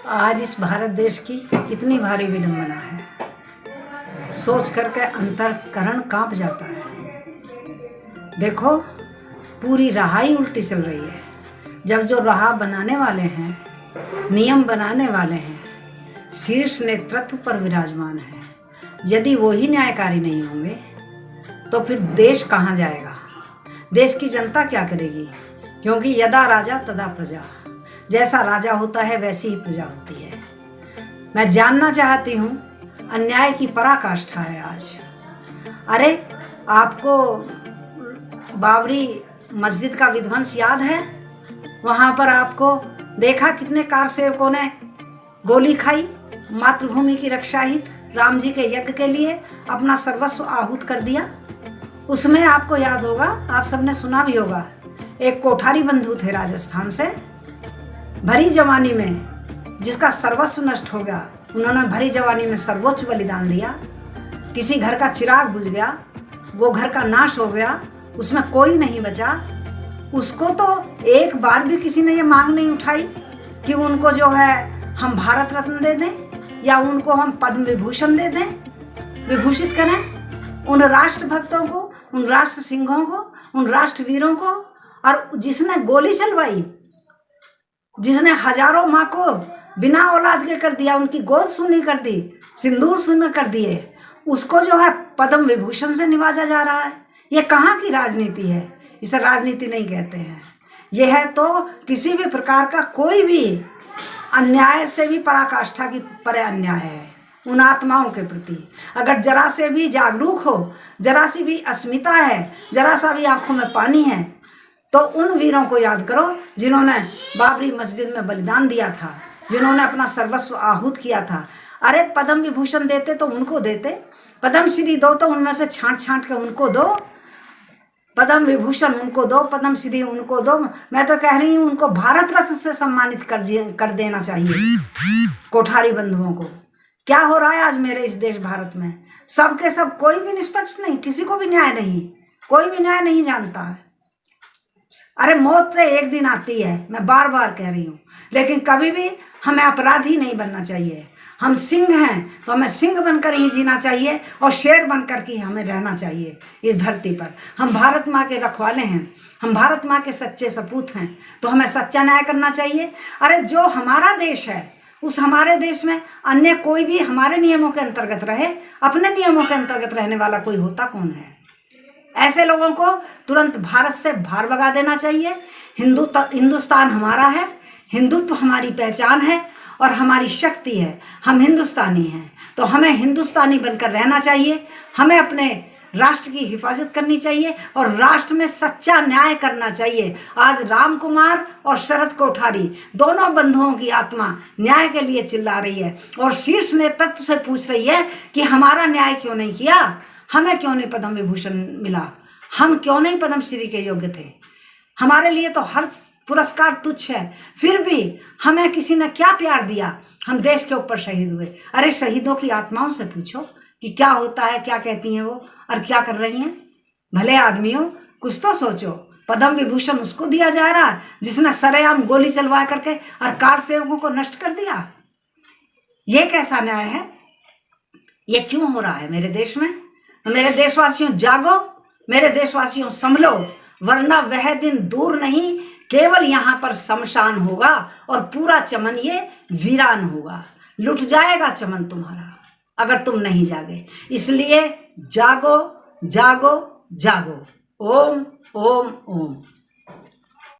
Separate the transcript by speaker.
Speaker 1: आज इस भारत देश की कितनी भारी विडंबना है, सोच करके अंतःकरण कांप जाता है। देखो, पूरी राह ही उल्टी चल रही है। जब जो राह बनाने वाले हैं, नियम बनाने वाले हैं, शीर्ष नेतृत्व पर विराजमान है, यदि वो ही न्यायकारी नहीं होंगे तो फिर देश कहाँ जाएगा? देश की जनता क्या करेगी? क्योंकि यदा राजा तदा प्रजा, जैसा राजा होता है वैसी ही प्रजा होती है। मैं जानना चाहती हूँ, अन्याय की पराकाष्ठा है आज। अरे, आपको बाबरी मस्जिद का विध्वंस याद है? वहां पर आपको देखा कितने कार सेवकों ने गोली खाई, मातृभूमि की रक्षा हित, राम जी के यज्ञ के लिए अपना सर्वस्व आहूत कर दिया। उसमें आपको याद होगा, आप सबने सुना भी होगा, एक कोठारी बंधु थे राजस्थान से, भरी जवानी में जिसका सर्वस्व नष्ट हो गया। उन्होंने भरी जवानी में सर्वोच्च बलिदान दिया। किसी घर का चिराग बुझ गया, वो घर का नाश हो गया, उसमें कोई नहीं बचा। उसको तो एक बार भी किसी ने ये मांग नहीं उठाई कि उनको जो है हम भारत रत्न दे दें या उनको हम पद्म विभूषण दे दें, विभूषित करें उन राष्ट्र भक्तों को, उन राष्ट्र सिंहों को, उन राष्ट्रवीरों को। और जिसने गोली चलवाई, जिसने हजारों माँ को बिना औलाद के कर दिया, उनकी गोद सूनी कर दी, सिंदूर सूना कर दिए, उसको जो है पद्म विभूषण से निवाजा जा रहा है। ये कहाँ की राजनीति है? इसे राजनीति नहीं कहते हैं। यह है तो किसी भी प्रकार का कोई भी अन्याय से भी पराकाष्ठा की परे अन्याय है उन आत्माओं के प्रति। अगर जरा से भी जागरूक हो, जरा सी भी अस्मिता है, जरा सा भी आंखों में पानी है, तो उन वीरों को याद करो जिन्होंने बाबरी मस्जिद में बलिदान दिया था, जिन्होंने अपना सर्वस्व आहूत किया था। अरे, पद्म विभूषण देते तो उनको देते, पद्म श्री दो तो उनमें से छांट छांट के उनको दो, पद्म विभूषण उनको दो, पद्म श्री उनको दो। मैं तो कह रही हूँ उनको भारत रत्न से सम्मानित कर देना चाहिए कोठारी बंधुओं को। क्या हो रहा है आज मेरे इस देश भारत में? सबके सब, कोई भी निष्पक्ष नहीं, किसी को भी न्याय नहीं, कोई भी न्याय नहीं जानता है। अरे, मौत तो एक दिन आती है, मैं बार बार कह रही हूँ, लेकिन कभी भी हमें अपराधी नहीं बनना चाहिए। हम सिंह हैं तो हमें सिंह बनकर ही जीना चाहिए और शेर बनकर के हमें रहना चाहिए इस धरती पर। हम भारत माँ के रखवाले हैं, हम भारत माँ के सच्चे सपूत हैं, तो हमें सच्चा न्याय करना चाहिए। अरे, जो हमारा देश है, उस हमारे देश में अन्य कोई भी हमारे नियमों के अंतर्गत रहे, अपने नियमों के अंतर्गत रहने वाला कोई होता कौन है? ऐसे लोगों को तुरंत भारत से बाहर भगा देना चाहिए। हिंदुस्तान हमारा है, हिंदुत्व हमारी पहचान है और हमारी शक्ति है। हम हिंदुस्तानी हैं, तो हमें हिंदुस्तानी बनकर रहना चाहिए। हमें अपने राष्ट्र की हिफाजत करनी चाहिए और राष्ट्र में सच्चा न्याय करना चाहिए। आज राम कुमार और शरद कोठारी दोनों बंधुओं की आत्मा न्याय के लिए चिल्ला रही है और शीर्ष नेतृत्व से पूछ रही है कि हमारा न्याय क्यों नहीं किया, हमें क्यों नहीं पद्म विभूषण मिला, हम क्यों नहीं पद्म श्री के योग्य थे। हमारे लिए तो हर पुरस्कार तुच्छ है, फिर भी हमें किसी ने क्या प्यार दिया? हम देश के ऊपर शहीद हुए। अरे, शहीदों की आत्माओं से पूछो कि क्या होता है, क्या कहती हैं वो और क्या कर रही हैं। भले आदमियों, कुछ तो सोचो। पद्म विभूषण उसको दिया जा रहा है जिसने सरेआम गोली चलवा करके और कार सेवकों को नष्ट कर दिया। ये कैसा न्याय है? ये क्यों हो रहा है मेरे देश में? मेरे देशवासियों, जागो, मेरे देशवासियों, संभलो, वरना वह दिन दूर नहीं, केवल यहाँ पर शमशान होगा और पूरा चमन ये वीरान होगा। लुट जाएगा चमन तुम्हारा अगर तुम नहीं जागे। इसलिए जागो, जागो, जागो। ओम ओम ओम।